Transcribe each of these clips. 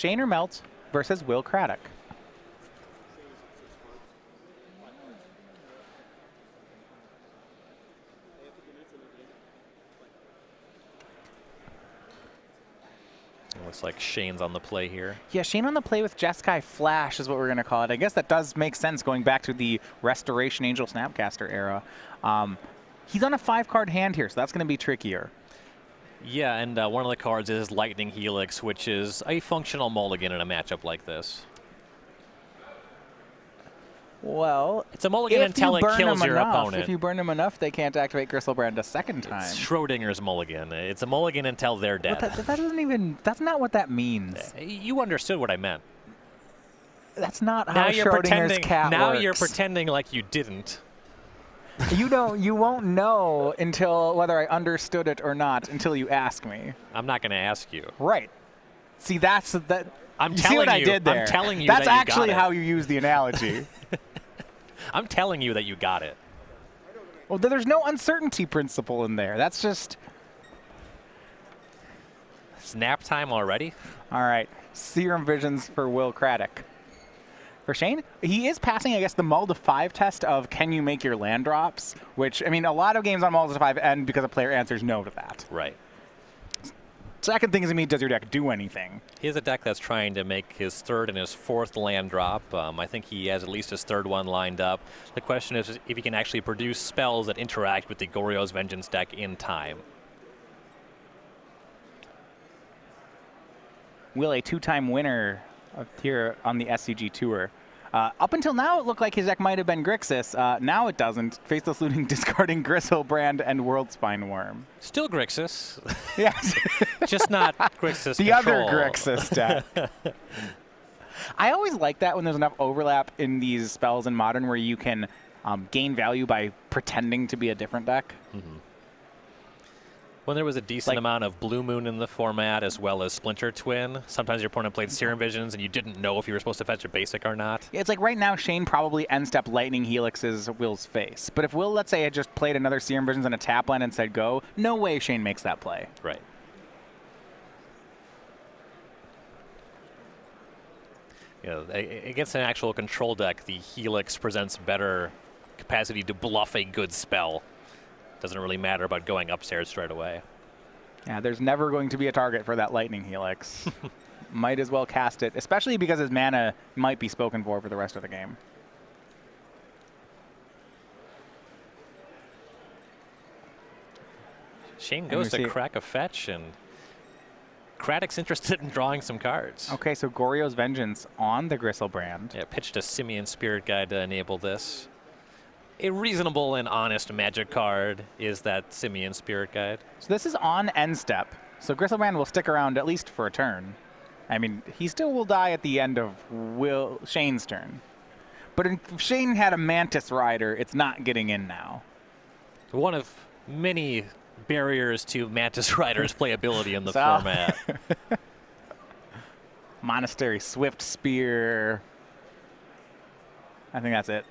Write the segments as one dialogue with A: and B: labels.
A: Shane Remelt versus Will Craddock.
B: Looks like Shane's on the play here.
A: Yeah, Shane on the play with Jeskai Flash is what we're going to call it. I guess that does make sense going back to the Restoration Angel Snapcaster era. He's on a 5-card hand here, so that's going to be trickier.
B: Yeah, and one of the cards is Lightning Helix, which is a functional mulligan in a matchup like this.
A: Well,
B: it's a mulligan until it kills your opponent.
A: If you burn them enough, they can't activate Gristlebrand a second time.
B: It's Schrodinger's mulligan. It's a mulligan until they're dead.
A: But that doesn't even, that's not what that means.
B: You understood what I meant.
A: That's not how Schrodinger's cat
B: Now
A: works.
B: You're pretending like you didn't.
A: You won't know until whether I understood it or not until you ask me.
B: I'm not going to ask you.
A: Right. See, that's that.
B: I'm
A: you
B: telling
A: see what
B: you.
A: I did there?
B: I'm telling you
A: that's
B: that you
A: actually
B: got it.
A: how you use the analogy.
B: I'm telling you that you got it.
A: Well, there's no uncertainty principle in there. That's just
B: snap time already.
A: All right. Serum Visions for Will Craddock. For Shane, he is passing, I guess, the Mull to 5 test of can you make your land drops, which, I mean, a lot of games on Mull to 5 end because a player answers no to that.
B: Right.
A: Second thing is, I mean, does your deck do anything?
B: He has a deck that's trying to make his 3rd and his 4th land drop. I think he has at least his 3rd one lined up. The question is if he can actually produce spells that interact with the Goryo's Vengeance deck in time.
A: Will, a 2-time winner here on the SCG Tour. Up until now, it looked like his deck might have been Grixis. Now it doesn't. Faceless Looting, discarding Gristlebrand and World Spine Worm.
B: Still Grixis.
A: Yes.
B: Just not Grixis
A: the
B: control.
A: other Grixis deck. I always like that when there's enough overlap in these spells in Modern where you can gain value by pretending to be a different deck.
B: Mm-hmm. When there was a decent amount of Blue Moon in the format, as well as Splinter Twin, sometimes your opponent played Serum Visions and you didn't know if you were supposed to fetch a basic or not.
A: It's like right now, Shane probably end-step Lightning Helixes Will's face. But if Will, let's say, had just played another Serum Visions and a tap land and said go, no way Shane makes that play.
B: Right. You know, against an actual control deck, the Helix presents better capacity to bluff a good spell. Doesn't really matter about going upstairs straight away.
A: Yeah, there's never going to be a target for that Lightning Helix. Might as well cast it, especially because his mana might be spoken for the rest of the game.
B: Shane goes to crack a fetch, and Craddock's interested in drawing some cards.
A: Okay, so Goryo's Vengeance on the Gristlebrand.
B: Yeah, pitched a Simian Spirit Guide to enable this. A reasonable and honest Magic card is that Simian Spirit Guide.
A: So this is on end step, so Gristlebrand will stick around at least for a turn. I mean, he still will die at the end of Shane's turn. But if Shane had a Mantis Rider, it's not getting in now.
B: One of many barriers to Mantis Rider's playability in the format.
A: Monastery Swift Spear. I think that's it.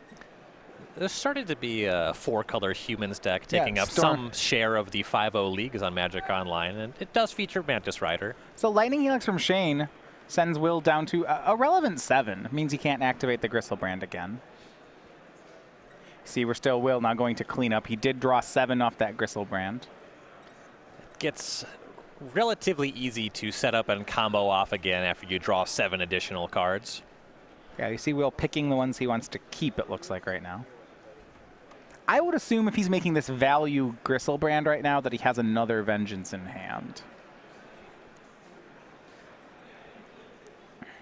B: There started to be a 4-color humans deck taking up some share of the 5-0 leagues on Magic Online, and it does feature Mantis Rider.
A: So Lightning Helix from Shane sends Will down to a relevant 7. Means he can't activate the Gristlebrand again. See, we're still Will now going to clean up. He did draw 7 off that Gristlebrand.
B: It gets relatively easy to set up and combo off again after you draw 7 additional cards.
A: Yeah, you see Will picking the ones he wants to keep, it looks like right now. I would assume if he's making this value Gristlebrand right now that he has another Vengeance in hand.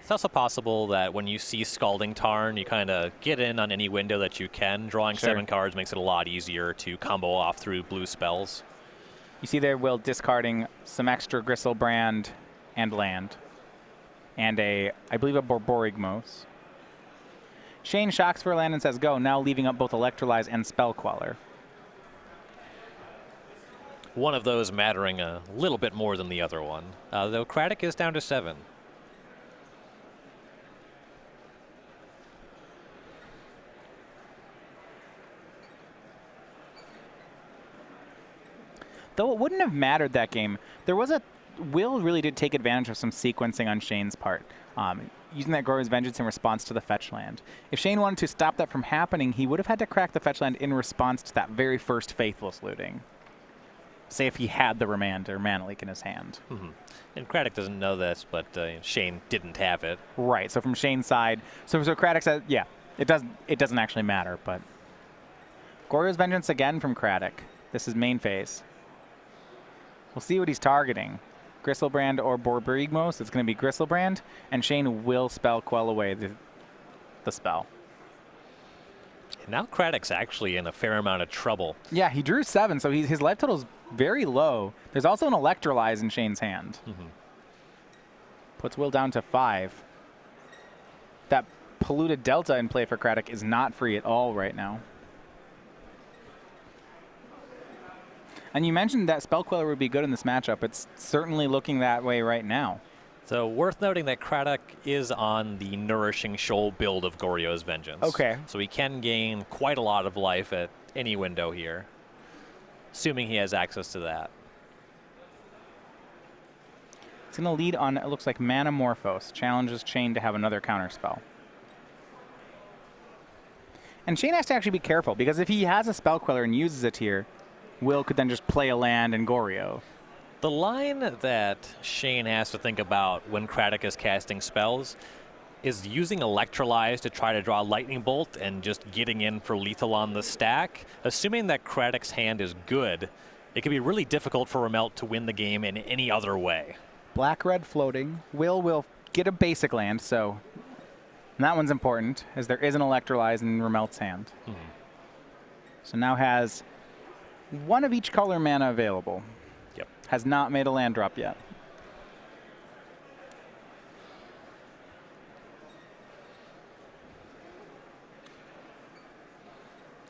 B: It's also possible that when you see Scalding Tarn, you kind of get in on any window that you can. Drawing 7 cards makes it a lot easier to combo off through blue spells.
A: You see there Will discarding some extra Gristlebrand and land. And I believe a Borborygmos. Shane shocks for land and says go, now leaving up both Electrolyze and Spell Queller.
B: One of those mattering a little bit more than the other one, though Craddock is down to 7.
A: Though it wouldn't have mattered that game, there was a Will really did take advantage of some sequencing on Shane's part, using that Goryo's Vengeance in response to the fetch land. If Shane wanted to stop that from happening, he would have had to crack the fetch land in response to that very first Faithless looting. Say if he had the Remand or Mana Leak in his hand.
B: And Craddock doesn't know this, but Shane didn't have it.
A: Right, so from Shane's side, so Craddock said, yeah, it doesn't actually matter, but Goryo's Vengeance again from Craddock. This is main phase. We'll see what he's targeting. Gristlebrand or Borborygmos. It's going to be Gristlebrand, and Shane will spell Quell away the spell.
B: And now Craddock's actually in a fair amount of trouble.
A: Yeah, he drew 7, so his life total is very low. There's also an Electrolyze in Shane's hand. Puts Will down to 5. That Polluted Delta in play for Craddock is not free at all right now. And you mentioned that Spell Queller would be good in this matchup. It's certainly looking that way right now.
B: So worth noting that Craddock is on the Nourishing Shoal build of Goryo's Vengeance.
A: Okay.
B: So he can gain quite a lot of life at any window here, assuming he has access to that.
A: It's going to lead on, it looks like Manamorphose. Challenges Shane to have another counterspell. And Shane has to actually be careful, because if he has a Spell Queller and uses it here, Will could then just play a land and Goryo.
B: The line that Shane has to think about when Craddock is casting spells is using Electrolyze to try to draw Lightning Bolt and just getting in for lethal on the stack. Assuming that Craddock's hand is good, it can be really difficult for Remelt to win the game in any other way.
A: Black-red floating. Will get a basic land, so that one's important, as there is an Electrolyze in Remelt's hand. So now has one of each color mana available.
B: Yep.
A: Has not made a land drop yet.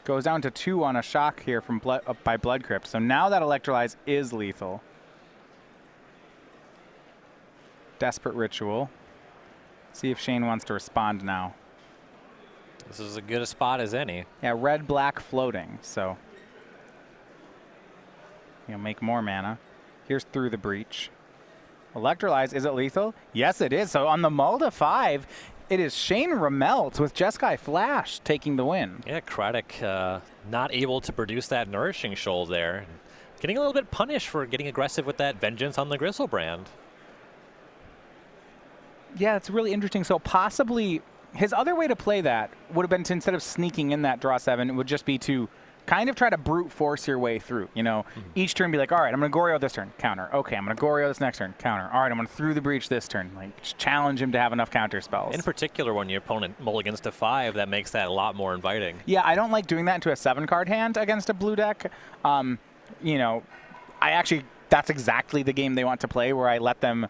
A: Goes down to 2 on a shock here from by Blood Crypt. So now that Electrolyze is lethal. Desperate Ritual. See if Shane wants to respond now.
B: This is as good a spot as any.
A: Yeah, red-black floating, so make more mana. Here's Through the Breach. Electrolyze, is it lethal? Yes, it is. So on the mull to 5, it is Shane Remelt with Jeskai Flash taking the win.
B: Yeah, Craddock not able to produce that Nourishing Shoal there. Getting a little bit punished for getting aggressive with that Vengeance on the Gristlebrand.
A: Yeah, it's really interesting. So possibly his other way to play that would have been to, instead of sneaking in that draw 7, it would just be to kind of try to brute force your way through. Each turn be like, all right, I'm going to Goryo this turn, counter. Okay, I'm going to Goryo this next turn, counter. All right, I'm going to Through the Breach this turn. Like, just challenge him to have enough counter spells.
B: In particular, when your opponent mulligans to 5, that makes that a lot more inviting.
A: Yeah, I don't like doing that into a 7-card hand against a blue deck. I actually, that's exactly the game they want to play, where I let them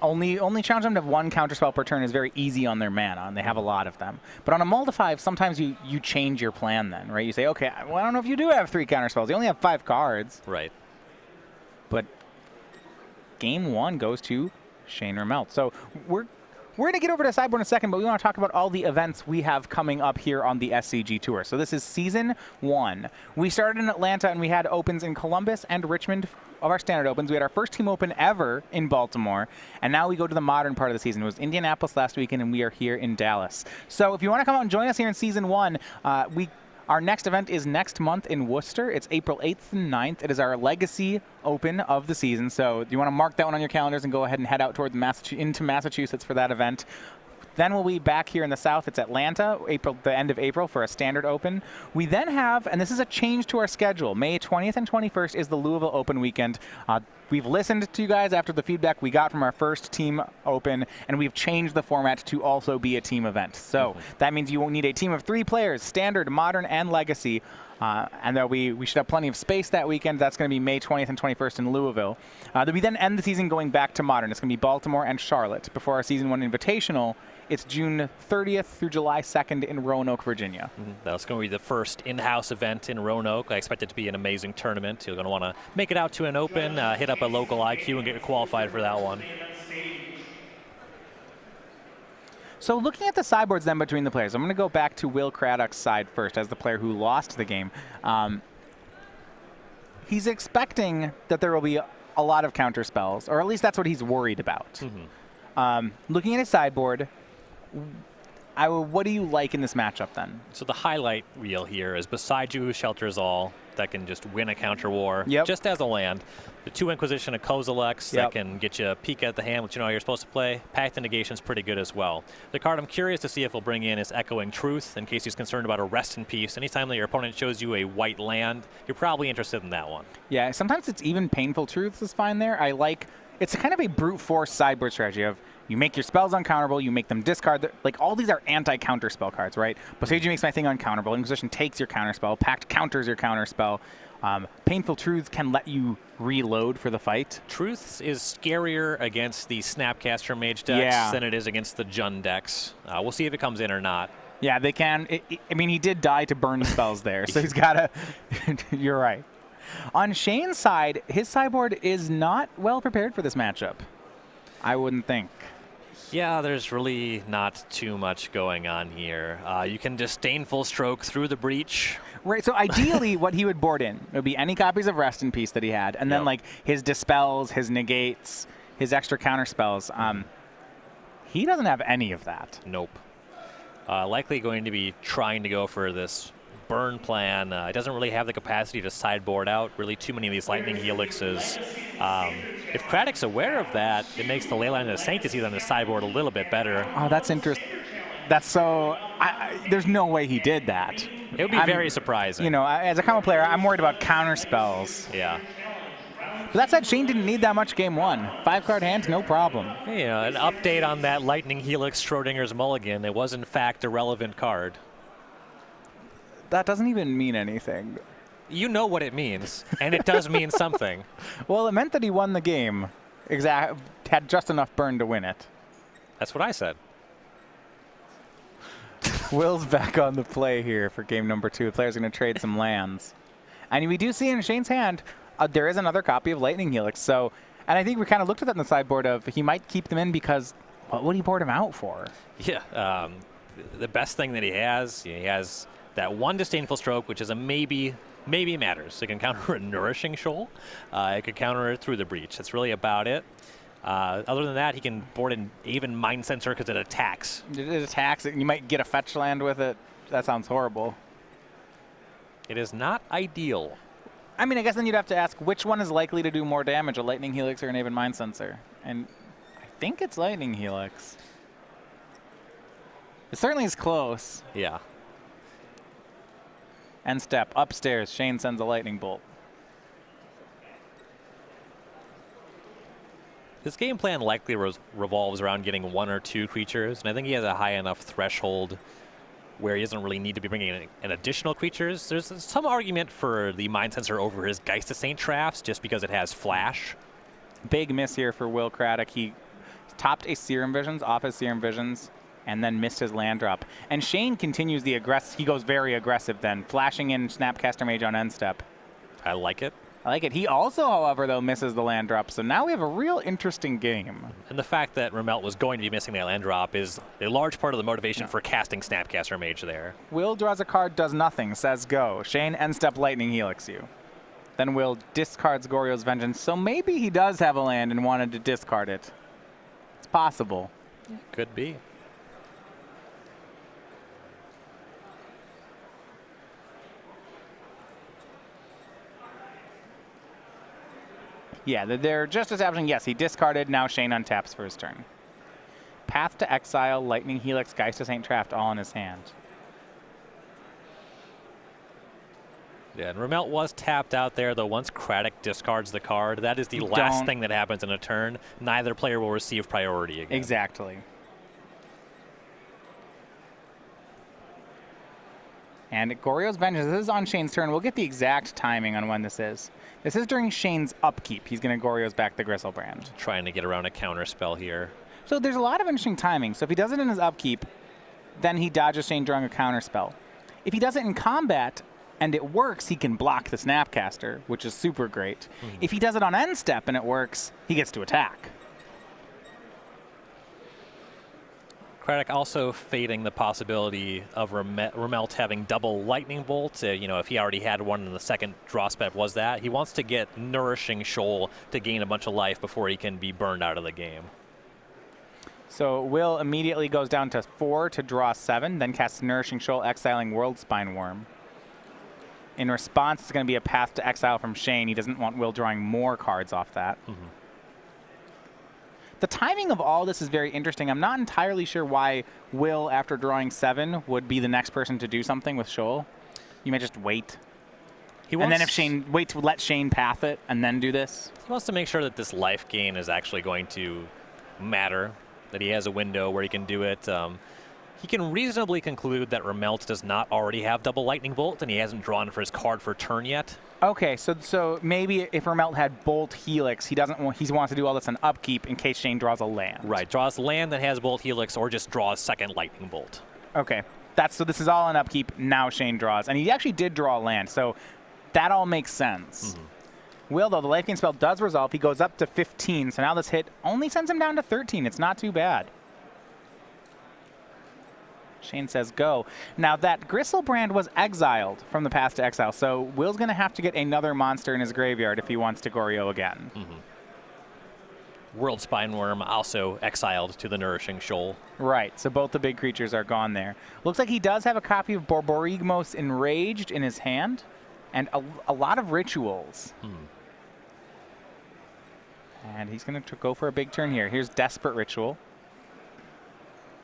A: only challenge them to have 1 counterspell per turn is very easy on their mana, and they have a lot of them. But on a mull to 5, sometimes you change your plan then, right? You say, okay, well, I don't know if you do have 3 counterspells. You only have 5 cards.
B: Right.
A: But game 1 goes to Shane Remelt. So we're going to get over to sideboard in a second, but we want to talk about all the events we have coming up here on the SCG Tour. So this is Season 1. We started in Atlanta, and we had opens in Columbus and Richmond of our standard opens. We had our first team open ever in Baltimore, and now we go to the modern part of the season. It was Indianapolis last weekend, and we are here in Dallas. So if you want to come out and join us here in Season 1, our next event is next month in Worcester. It's April 8th and 9th. It is our Legacy Open of the season. So you want to mark that one on your calendars and go ahead and head out toward into Massachusetts for that event. Then we'll be back here in the South. It's Atlanta, the end of April, for a standard open. We then have, and this is a change to our schedule, May 20th and 21st is the Louisville Open weekend. We've listened to you guys after the feedback we got from our first team open, and we've changed the format to also be a team event. So that means you won't need a team of 3 players, standard, modern, and legacy. And we should have plenty of space that weekend. That's going to be May 20th and 21st in Louisville. We then end the season going back to modern. It's going to be Baltimore and Charlotte. Before our Season 1 Invitational, it's June 30th through July 2nd in Roanoke, Virginia.
B: That's going to be the first in-house event in Roanoke. I expect it to be an amazing tournament. You're going to want to make it out to an open, hit up a local IQ, and get qualified for that one.
A: So looking at the sideboards then between the players, I'm going to go back to Will Craddock's side first as the player who lost the game. He's expecting that there will be a lot of counter spells, or at least that's what he's worried about. Looking at his sideboard, what do you like in this matchup then?
B: So the highlight reel here is beside you shelters all that can just win a counter war just as a land. The 2 Inquisition of Kozilek's that can get you a peek at the hand, which you know how you're supposed to play. Pact of Negation's pretty good as well. The card I'm curious to see if he'll bring in is Echoing Truth, in case he's concerned about a Rest in Peace. Anytime that your opponent shows you a white land, you're probably interested in that one.
A: Yeah, sometimes it's even Painful Truths is fine there. It's kind of a brute force sideboard strategy of you make your spells uncounterable, you make them discard. Like, all these are anti-counter spell cards, right? Boseiju makes my thing uncounterable. Inquisition takes your counter spell. Pact counters your counter spell. Painful Truths can let you reload for the fight.
B: Truths is scarier against the Snapcaster Mage decks than it is against the Jund decks. We'll see if it comes in or not.
A: Yeah, they can. I mean, he did die to burn spells there, so he's got to... You're right. On Shane's side, his sideboard is not well prepared for this matchup. I wouldn't think.
B: Yeah, there's really not too much going on here. You can Disdainful Stroke through the breach.
A: Right, so ideally what he would board in would be any copies of Rest in Peace that he had, and then like his Dispels, his Negates, his extra counter spells. He doesn't have any of that.
B: Nope. Likely going to be trying to go for this burn plan. It doesn't really have the capacity to sideboard out really too many of these Lightning Helixes. If Craddock's aware of that, it makes the Leyline of the Sanctity on the sideboard a little bit better.
A: Oh, that's interesting. That's so... there's no way he did that.
B: It would be very surprising.
A: You know, as a combo player, I'm worried about counter spells.
B: Yeah.
A: But that said, Shane didn't need that much game 1. 5-card hand, no problem.
B: You know, an update on that Lightning Helix Schrodinger's Mulligan. It was, in fact, a relevant card.
A: That doesn't even mean anything.
B: You know what it means, and it does mean something.
A: Well, it meant that he won the game. Had just enough burn to win it.
B: That's what I said.
A: Will's back on the play here for game number 2. The player's going to trade some lands. And we do see in Shane's hand, there is another copy of Lightning Helix. So, and I think we kind of looked at that in the sideboard of he might keep them in because what would he board him out for?
B: Yeah, the best thing that he has that 1 Disdainful Stroke, which is a maybe matters. It can counter a Nourishing Shoal. It could counter it through the breach. That's really about it. Other than that, he can board in even Mind Sensor because it attacks.
A: It attacks. You might get a fetch land with it. That sounds horrible.
B: It is not ideal.
A: I mean, I guess then you'd have to ask which one is likely to do more damage, a Lightning Helix or an Aven Mind Sensor? And I think it's Lightning Helix. It certainly is close.
B: Yeah.
A: End step, upstairs, Shane sends a lightning bolt.
B: His game plan likely revolves around getting 1 or 2 creatures, and I think he has a high enough threshold where he doesn't really need to be bringing in additional creatures. There's some argument for the Mind Sensor over his Geist of Saint Drafts just because it has Flash.
A: Big miss here for Will Craddock. He topped a Serum Visions off his Serum Visions and then missed his land drop. And Shane continues the aggressive. He goes very aggressive then, flashing in Snapcaster Mage on end step.
B: I like it.
A: I like it. He also, however, though, misses the land drop. So now we have a real interesting game.
B: And the fact that Remelt was going to be missing that land drop is a large part of the motivation for casting Snapcaster Mage there.
A: Will draws a card, does nothing, says go. Shane end step Lightning Helix you. Then Will discards Goryo's Vengeance. So maybe he does have a land and wanted to discard it. It's possible.
B: Could be.
A: Yeah, they're just establishing, yes, he discarded, now Shane untaps for his turn. Path to Exile, Lightning Helix, Geist of Saint Traft, all in his hand.
B: Yeah, and Remelt was tapped out there, though once Craddock discards the card, that is the last thing that happens in a turn. Neither player will receive priority again.
A: Exactly. And Goryo's Vengeance, this is on Shane's turn. We'll get the exact timing on when this is. This is during Shane's upkeep. He's going to Goryo's back the Gristlebrand.
B: Trying to get around a counter spell here.
A: So there's a lot of interesting timing. So if he does it in his upkeep, then he dodges Shane drawing a counter spell. If he does it in combat and it works, he can block the Snapcaster, which is super great. If he does it on end step and it works, he gets to attack.
B: Craddock also fading the possibility of Remelt having double lightning bolt. You know, if he already had one in the second draw step was that. He wants to get Nourishing Shoal to gain a bunch of life before he can be burned out of the game.
A: So Will immediately goes down to 4 to draw 7, then casts Nourishing Shoal, exiling World Spine Worm. In response, it's going to be a path to exile from Shane. He doesn't want Will drawing more cards off that. The timing of all this is very interesting. I'm not entirely sure why Will, after drawing 7, would be the next person to do something with Shoal. You may just wait. And then if Shane, wait to let Shane path it and then do this.
B: He wants to make sure that this life gain is actually going to matter, that he has a window where he can do it. He can reasonably conclude that Remelt does not already have double lightning bolt and he hasn't drawn for his card for turn yet.
A: Okay, so maybe if Remelt had Bolt Helix, he wants to do all this on upkeep in case Shane draws a land.
B: Right, draws land that has Bolt Helix or just draws second lightning bolt.
A: Okay, so this is all on upkeep. Now Shane draws, and he actually did draw a land, so that all makes sense. Will, though, the life gain spell does resolve. He goes up to 15, so now this hit only sends him down to 13. It's not too bad. Shane says go. Now that Gristlebrand was exiled from the path to exile, so Will's going to have to get another monster in his graveyard if he wants to Goryo again.
B: World Spine Worm also exiled to the Nourishing Shoal.
A: Right, so both the big creatures are gone there. Looks like he does have a copy of Borborygmos Enraged in his hand, and a lot of rituals. And he's going to go for a big turn here. Here's Desperate Ritual.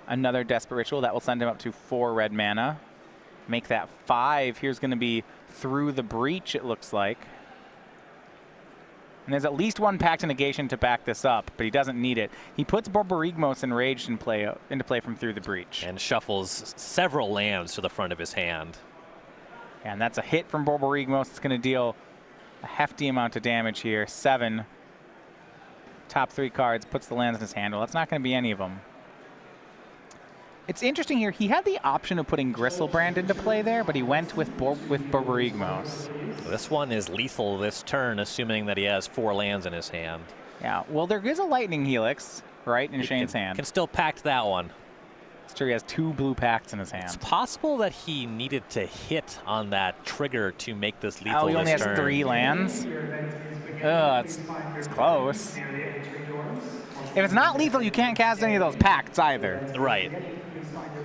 A: Another Desperate Ritual. That will send him up to 4 red mana. Make that 5. Here's going to be Through the Breach, it looks like. And there's at least one Pact of Negation to back this up, but he doesn't need it. He puts Borborygmos Enraged into play from Through the Breach.
B: And shuffles several lands to the front of his hand.
A: And that's a hit from Borborygmos. It's going to deal a hefty amount of damage here. 7. Top 3 cards, puts the lands in his hand. Well, that's not going to be any of them. It's interesting here. He had the option of putting Gristlebrand into play there, but he went with Borborygmos.
B: This one is lethal this turn, assuming that he has 4 lands in his hand.
A: Yeah, well, there is a Lightning Helix, right, in Shane's hand.
B: Can still pact that one.
A: It's true, he has 2 blue pacts in his hand.
B: It's possible that he needed to hit on that trigger to make this lethal
A: he only
B: this
A: has
B: turn.
A: 3 lands? Ugh, it's close. If it's not lethal, you can't cast any of those pacts either.
B: Right.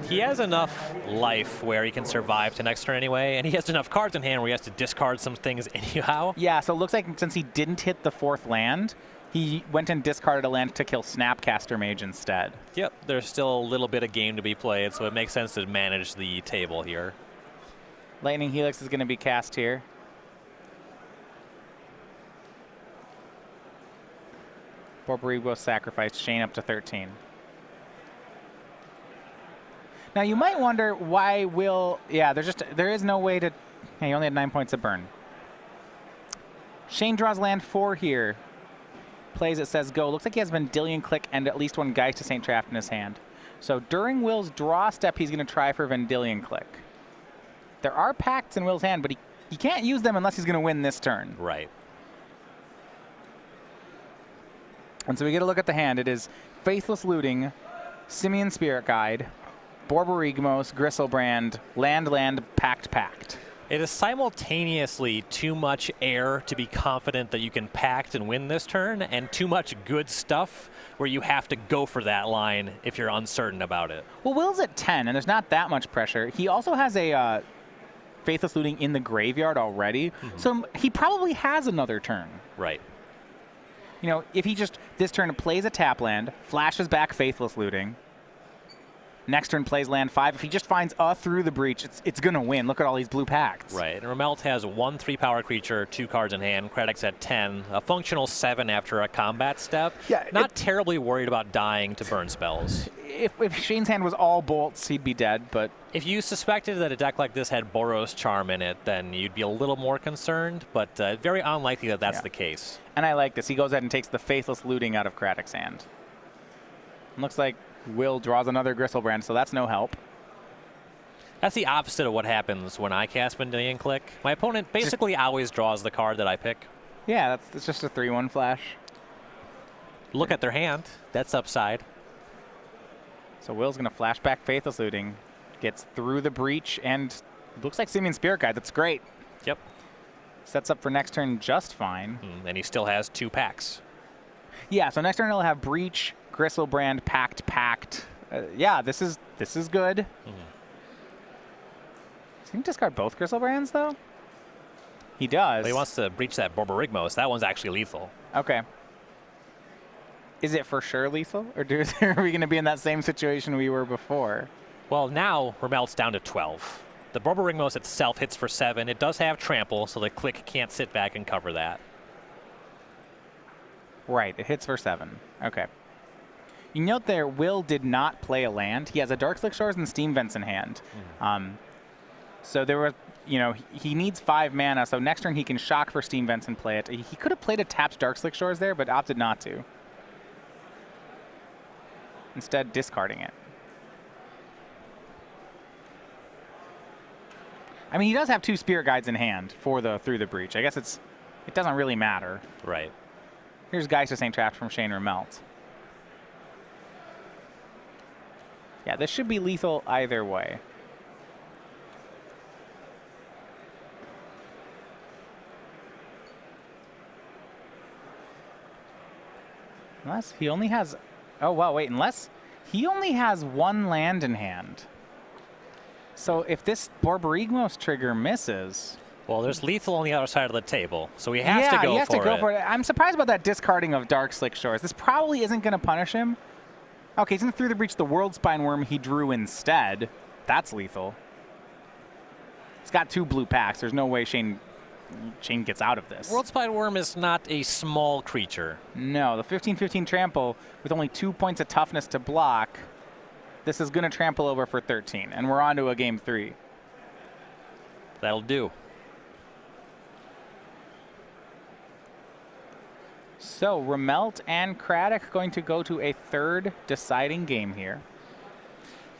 B: He has enough life where he can survive to next turn anyway, and he has enough cards in hand where he has to discard some things anyhow.
A: Yeah, so it looks like since he didn't hit the 4th land, he went and discarded a land to kill Snapcaster Mage instead.
B: Yep, there's still a little bit of game to be played, so it makes sense to manage the table here.
A: Lightning Helix is going to be cast here. Borborygmos sacrificed Shane up to 13. Now you might wonder why Will, there is no way to, he only had 9 points of burn. Shane draws land 4 here. Plays it, says go. Looks like he has Vendilion Click and at least 1 Geist to Saint Traft in his hand. So during Will's draw step, he's going to try for Vendilion Click. There are pacts in Will's hand, but he can't use them unless he's going to win this turn.
B: Right.
A: And so we get a look at the hand. It is Faithless Looting, Simian Spirit Guide, Borborygmos, Gristlebrand, Land, Pact.
B: It is simultaneously too much air to be confident that you can pact and win this turn, and too much good stuff where you have to go for that line if you're uncertain about it.
A: Well, Will's at 10, and there's not that much pressure. He also has a Faithless Looting in the graveyard already, so he probably has another turn.
B: Right.
A: You know, if he just, this turn plays a tap land, flashes back Faithless Looting, next turn plays land 5. If he just finds a Through the Breach, it's going to win. Look at all these blue pacts.
B: Right, and Remelt has 1 3-power creature, 2 cards in hand. Craddock's at 10, a functional 7 after a combat step.
A: Yeah,
B: Not terribly worried about dying to burn spells.
A: If Shane's hand was all bolts, he'd be dead, but...
B: If you suspected that a deck like this had Boros Charm in it, then you'd be a little more concerned, but very unlikely that that's the case.
A: And I like this. He goes ahead and takes the Faithless Looting out of Craddock's hand. Looks like Will draws another Gristlebrand, so that's no help.
B: That's the opposite of what happens when I cast Vendilion Click. My opponent basically always draws the card that I pick.
A: Yeah, that's just a 3-1 flash.
B: Look at their hand. That's upside.
A: So Will's going to flash back Faithless Looting. Gets through the breach and looks like Simian Spirit Guide. That's great.
B: Yep.
A: Sets up for next turn just fine.
B: And he still has 2 packs.
A: Yeah, so next turn he'll have Breach, Gristlebrand, Pact. Yeah, this is good. Is he going to discard both Gristlebrands, though? He does.
B: But he wants to breach that Borborygmos. That one's actually lethal.
A: Okay. Is it for sure lethal? Or are we going to be in that same situation we were before?
B: Well, now Remelt's down to 12. The Borborygmos itself hits for 7. It does have trample, so the click can't sit back and cover that.
A: Right, it hits for 7. Okay. You note there, Will did not play a land. He has a Darkslick Shores and Steam Vents in hand. So there was, he needs 5 mana, so next turn he can shock for Steam Vents and play it. He could have played a tapped Darkslick Shores there, but opted not to. Instead, discarding it. I mean, he does have 2 Spirit Guides in hand for the Through the Breach. I guess it doesn't really matter.
B: Right.
A: Here's Geisha Saint Trapped from Shane Remelt. Yeah, this should be lethal either way. Unless he only has... Oh, wow, wait. Unless he only has 1 land in hand. So if this Borborygmos trigger misses...
B: Well, there's lethal on the other side of the table, so he has to go for it.
A: I'm surprised about that discarding of Darkslick Shores. This probably isn't going to punish him. Okay, he's going to Through the Breach the World Spine Worm he drew instead. That's lethal. He's got 2 blue packs. There's no way Shane gets out of this.
B: World Spine Worm is not a small creature.
A: No, the 15/15 trample with only 2 points of toughness to block. This is going to trample over for 13, and we're on to a game 3.
B: That'll do.
A: So Remelt and Craddock going to go to a 3rd deciding game here.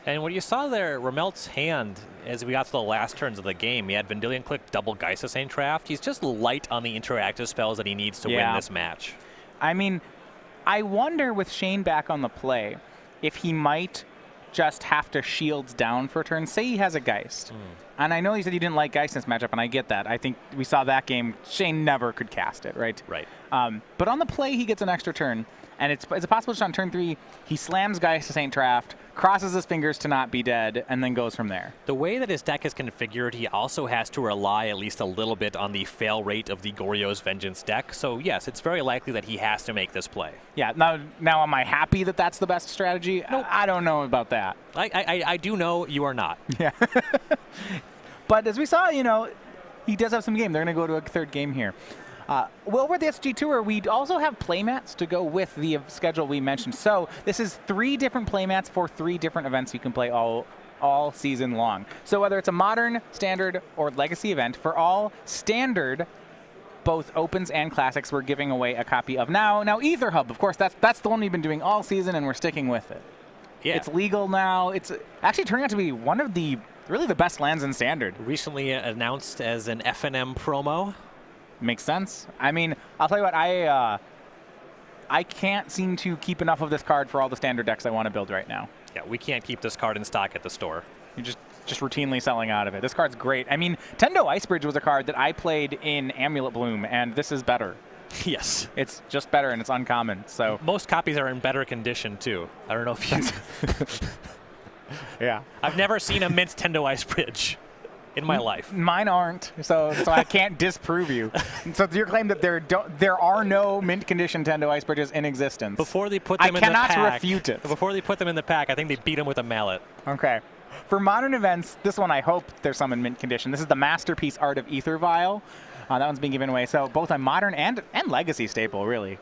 B: And what you saw there, Remelt's hand, as we got to the last turns of the game, he had Vendilion Click, double Geisha Saint Trapped. He's just light on the interactive spells that he needs to win this match.
A: I mean, I wonder with Shane back on the play if he might just have to shields down for a turn. Say he has a Geist. And I know you said you didn't like Geist in this matchup, and I get that. I think we saw that game. Shane never could cast it, right?
B: Right.
A: But on the play, he gets an extra turn. And it's a possible shot on turn 3. He slams Geist to Saint Trapped, crosses his fingers to not be dead, and then goes from there.
B: The way that his deck is configured, he also has to rely at least a little bit on the fail rate of the Goryo's Vengeance deck. So yes, it's very likely that he has to make this play.
A: Yeah. Now am I happy that that's the best strategy? Nope. I don't know about that.
B: I do know you are not.
A: Yeah. But as we saw, he does have some game. They're going to go to a 3rd game here. Well, over the SG Tour, we also have playmats to go with the schedule we mentioned. So this is 3 different playmats for 3 different events you can play all season long. So whether it's a Modern, Standard, or Legacy event, for all Standard, both Opens and Classics, we're giving away a copy of now Ether Hub. Of course, that's the one we've been doing all season, and we're sticking with it.
B: Yeah.
A: It's legal now. It's actually turning out to be one of the really the best lands in Standard.
B: Recently announced as an FNM promo.
A: Makes sense. I mean, I'll tell you what, I can't seem to keep enough of this card for all the Standard decks I want to build right now.
B: Yeah, we can't keep this card in stock at the store.
A: You're just routinely selling out of it. This card's great. I mean, Tendo Icebridge was a card that I played in Amulet Bloom, and this is better.
B: Yes.
A: It's just better, and it's uncommon. So
B: most copies are in better condition, too. I don't know if you...
A: Yeah.
B: I've never seen a mint Tendo Icebridge in my life.
A: Mine aren't, so I can't disprove you. So it's your claim that there are no mint condition Tendo Icebridges in existence.
B: Before they put them in the pack.
A: I cannot refute it.
B: Before they put them in the pack, I think they beat them with a mallet.
A: Okay. For Modern events, this one I hope there's some in mint condition. This is the Masterpiece Art of Ether Vial. That one's being given away. So both a Modern and Legacy staple, really.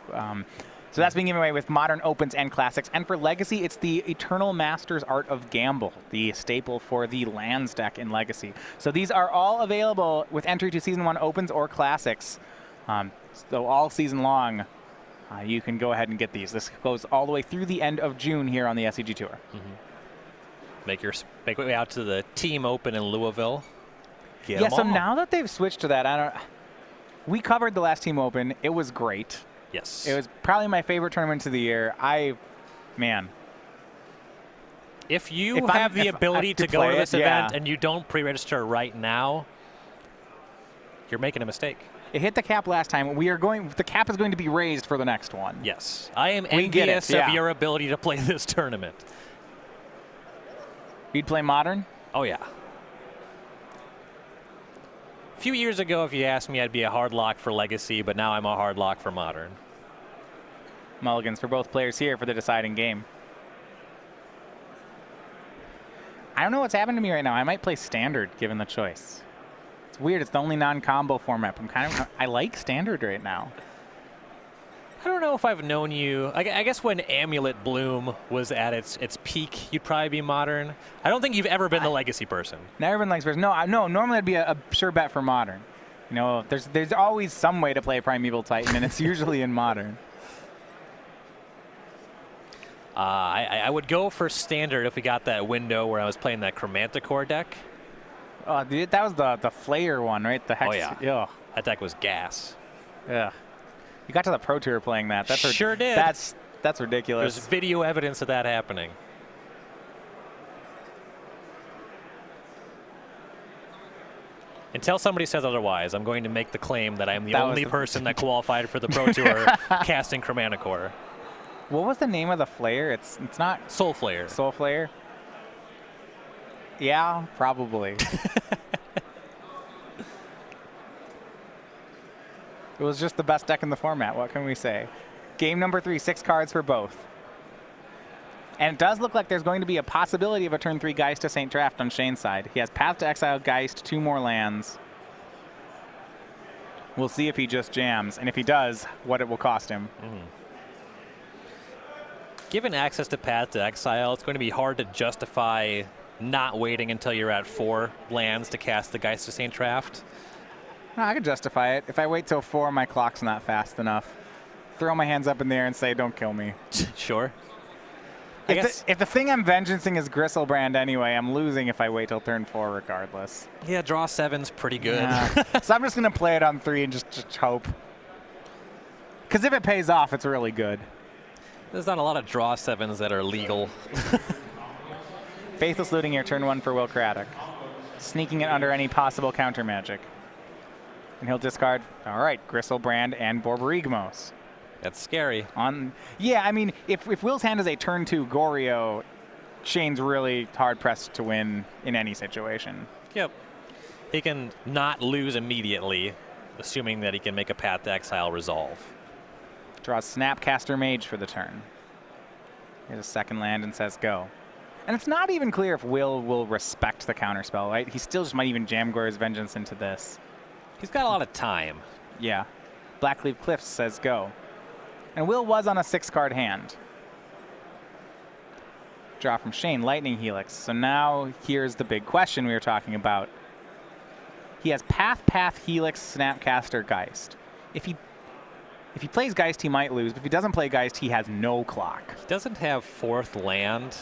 A: So that's being given away with Modern, Opens, and Classics. And for Legacy, it's the Eternal Masters Art of Gamble, the staple for the lands deck in Legacy. So these are all available with entry to Season 1 Opens or Classics. So all season long, you can go ahead and get these. This goes all the way through the end of June here on the SCG Tour.
B: Make your way out to the Team Open in Louisville.
A: Yeah, so now that they've switched to that, we covered the last Team Open. It was great.
B: Yes.
A: It was probably my favorite tournament of the year.
B: If you have the ability to go to this event and you don't pre-register right now, you're making a mistake.
A: It hit the cap last time. The cap is going to be raised for the next one.
B: Yes. I am envious of your ability to play this tournament.
A: You'd play Modern?
B: Oh, yeah. A few years ago, if you asked me, I'd be a hard lock for Legacy, but now I'm a hard lock for Modern.
A: Mulligans for both players here for the deciding game. I don't know what's happened to me right now. I might play Standard, given the choice. It's weird. It's the only non-combo format. I like Standard right now.
B: I don't know if I've known you. I guess when Amulet Bloom was at its peak, you'd probably be Modern. I don't think you've ever been the Legacy person.
A: Never been Legacy person. No. Normally I'd be a sure bet for Modern. You know, there's always some way to play Primeval Titan, and it's usually in Modern.
B: I would go for Standard if we got that window where I was playing that Chromanticore deck.
A: Oh, dude, that was the Flayer one, right? The Hex.
B: Oh, yeah.
A: Ugh.
B: That deck was gas.
A: Yeah. You got to the Pro Tour playing that.
B: Sure did.
A: That's ridiculous.
B: There's video evidence of that happening. Until somebody says otherwise, I'm going to make the claim that I'm the only person that qualified for the Pro Tour casting Chromanticore.
A: What was the name of the Flayer? It's not
B: Soul Flayer.
A: Soul Flayer? Yeah, probably. It was just the best deck in the format. What can we say? Game number 3, 6 cards for both. And it does look like there's going to be a possibility of a turn 3 Geist to St. Draft on Shane's side. He has Path to Exile, Geist, 2 more lands. We'll see if he just jams, and if he does, what it will cost him.
B: Given access to Path to Exile, it's going to be hard to justify not waiting until you're at 4 lands to cast the Geist to St. Draft.
A: No, I could justify it. If I wait till 4, my clock's not fast enough. Throw my hands up in the air and say, don't kill me.
B: Sure.
A: If the thing I'm vengeancing is Gristlebrand anyway, I'm losing if I wait till turn 4 regardless.
B: Yeah, draw 7's pretty good.
A: Yeah. So I'm just going to play it on 3 and just hope. Because if it pays off, it's really good.
B: There's not a lot of draw 7s that are legal.
A: Faithless Looting here, turn 1 for Will Craddock. Sneaking it under any possible counter magic. And he'll discard, all right, Gristlebrand and Borborygmos.
B: That's scary.
A: Yeah, I mean, if Will's hand is a turn 2 Goryo, Shane's really hard-pressed to win in any situation.
B: Yep. He can not lose immediately, assuming that he can make a Path to Exile resolve.
A: Draws Snapcaster Mage for the turn. Here's a second land and says go. And it's not even clear if will respect the counterspell, right? He still just might even jam Gore's Vengeance into this.
B: He's got a lot of time.
A: Yeah. Blackleaf Cliffs says go. And Will was on a 6-card hand. Draw from Shane, Lightning Helix. So now here's the big question we were talking about. He has Path, Helix, Snapcaster, Geist. If he plays Geist, he might lose. But if he doesn't play Geist, he has no clock.
B: He doesn't have 4th land.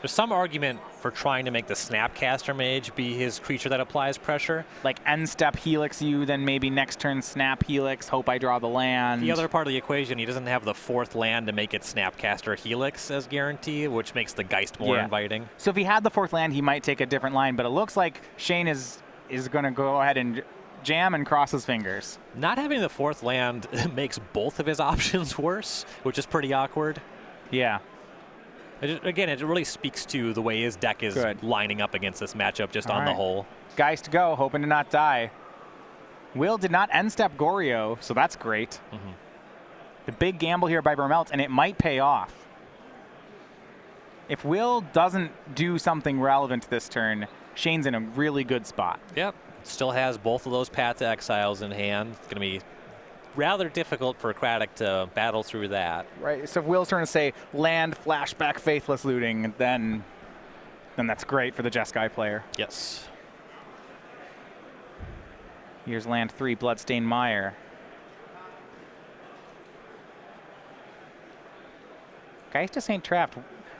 B: There's some argument for trying to make the Snapcaster Mage be his creature that applies pressure.
A: Like end step Helix you, then maybe next turn Snap Helix, hope I draw the land.
B: The other part of the equation, he doesn't have the 4th land to make it Snapcaster Helix as guarantee, which makes the Geist more inviting.
A: So if he had the 4th land, he might take a different line, but it looks like Shane is going to go ahead and jam and cross his fingers.
B: Not having the 4th land makes both of his options worse, which is pretty awkward.
A: Yeah.
B: Again, it really speaks to the way his deck is lining up against this matchup just on the whole.
A: Geist go, hoping to not die. Will did not end step Goryo, so that's great. The big gamble here by Remelt, and it might pay off. If Will doesn't do something relevant this turn, Shane's in a really good spot.
B: Yep. Still has both of those Path to Exiles in hand. It's going to be rather difficult for Craddock to battle through that.
A: Right, so if Will's turn to say land, flashback, Faithless Looting, then that's great for the Jeskai player.
B: Yes.
A: Here's land 3, Bloodstained Mire. Geist to St. Trapped.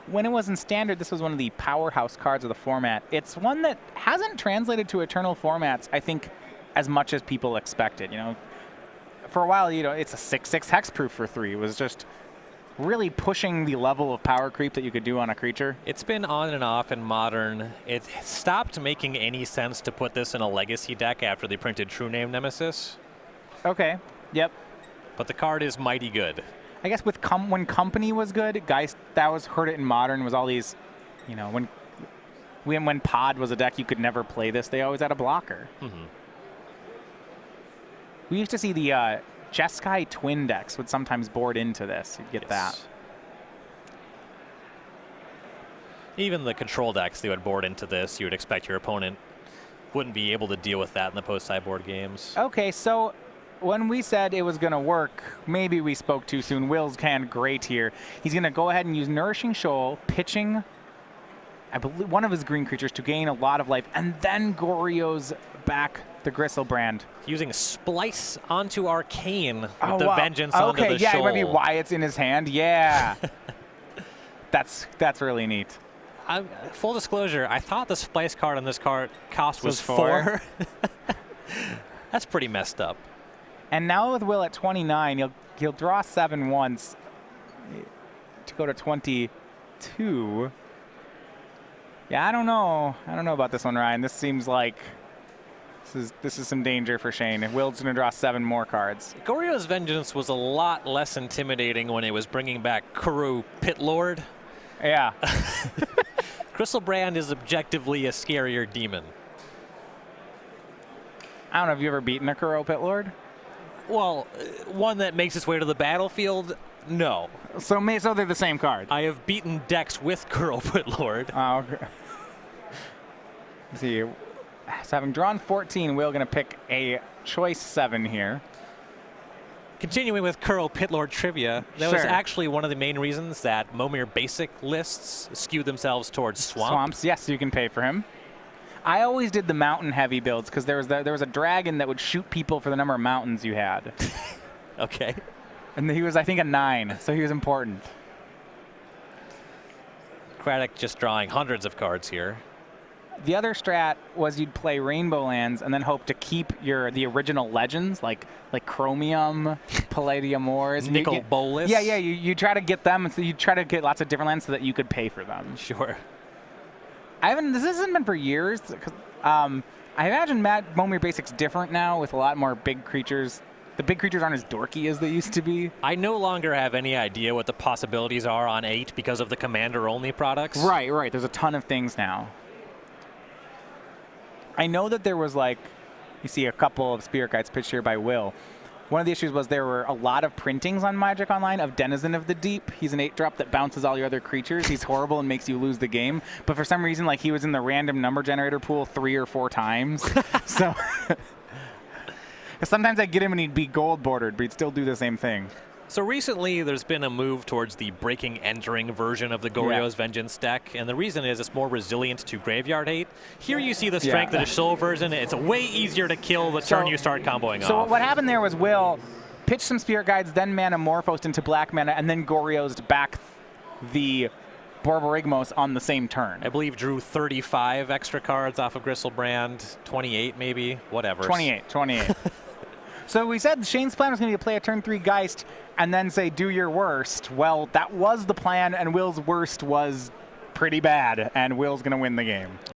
A: When it was in Standard, this was one of the powerhouse cards of the format. It's one that hasn't translated to Eternal formats, I think, as much as people expected, you know. For a while, you know, it's a 6/6 hexproof for 3. It was just really pushing the level of power creep that you could do on a creature.
B: It's been on and off in Modern. It stopped making any sense to put this in a Legacy deck after they printed True Name Nemesis.
A: Okay. Yep.
B: But the card is mighty good.
A: I guess with when Company was good, guys, that was heard it in Modern was all these, you know, when Pod was a deck you could never play this, they always had a blocker. We used to see the Jeskai Twin decks would sometimes board into this. You'd get that.
B: Even the control decks, they would board into this. You would expect your opponent wouldn't be able to deal with that in the post-sideboard games.
A: Okay, so when we said it was going to work, maybe we spoke too soon. Will's canned great here. He's going to go ahead and use Nourishing Shoal, pitching, I believe, one of his green creatures to gain a lot of life, and then Goryo's back the Gristlebrand.
B: Using Splice onto Arcane with the
A: wow.
B: Vengeance onto the
A: yeah,
B: Shoal.
A: it might be why it's in his hand. Yeah. That's really neat.
B: Full disclosure, I thought the Splice card on this card cost was
A: 4.
B: That's pretty messed up.
A: And now with Will at 29, he'll draw 7 once to go to 22. Yeah, I don't know about this one, Ryan. This seems like this is some danger for Shane. Will's going to draw 7 more cards.
B: Goryo's Vengeance was a lot less intimidating when it was bringing back Kuru Pitlord.
A: Yeah.
B: Gristlebrand is objectively a scarier demon.
A: I don't know. Have you ever beaten a Kuro Pitlord?
B: Well, one that makes its way to the battlefield, no.
A: So they're the same card.
B: I have beaten decks with Kuro Pitlord.
A: Oh, okay. Let's see. So having drawn 14, Will going to pick a choice 7 here.
B: Continuing with Kuro Pitlord trivia, that was
A: Sure.
B: actually one of the main reasons that Momir basic lists skew themselves towards
A: Swamps, yes, you can pay for him. I always did the mountain heavy builds because there was a dragon that would shoot people for the number of mountains you had.
B: Okay.
A: And he was, I think, a 9, so he was important.
B: Craddock just drawing hundreds of cards here.
A: The other strat was you'd play Rainbow Lands and then hope to keep the original legends like Chromium, Palladium Wars,
B: Nicol Bolas.
A: Yeah, you try to get them, and so you try to get lots of different lands so that you could pay for them.
B: Sure.
A: This hasn't been for years. I imagine Momir Basic's different now with a lot more big creatures. The big creatures aren't as dorky as they used to be.
B: I no longer have any idea what the possibilities are on 8 because of the commander-only products.
A: Right. There's a ton of things now. I know that there was you see a couple of Spirit Guides pitched here by Will. One of the issues was there were a lot of printings on Magic Online of Denizen of the Deep. He's an 8-drop that bounces all your other creatures. He's horrible and makes you lose the game. But for some reason, he was in the random number generator pool 3 or 4 times. So sometimes I'd get him and he'd be gold bordered, but he'd still do the same thing.
B: So recently, there's been a move towards the breaking entering version of the Goryo's Vengeance deck, and the reason is it's more resilient to graveyard hate. Here you see the strength of the Shoal version. It's way easier to kill the turn you start comboing off.
A: So what happened there was Will pitched some Spirit Guides, then Manamorphosed into black mana, and then Goryos'd back the Borborygmos on the same turn.
B: I believe drew 35 extra cards off of Gristlebrand, 28 maybe, whatever.
A: 28. So we said Shane's plan was going to be to play a turn 3 Geist and then say, do your worst. Well, that was the plan, and Will's worst was pretty bad, and Will's going to win the game.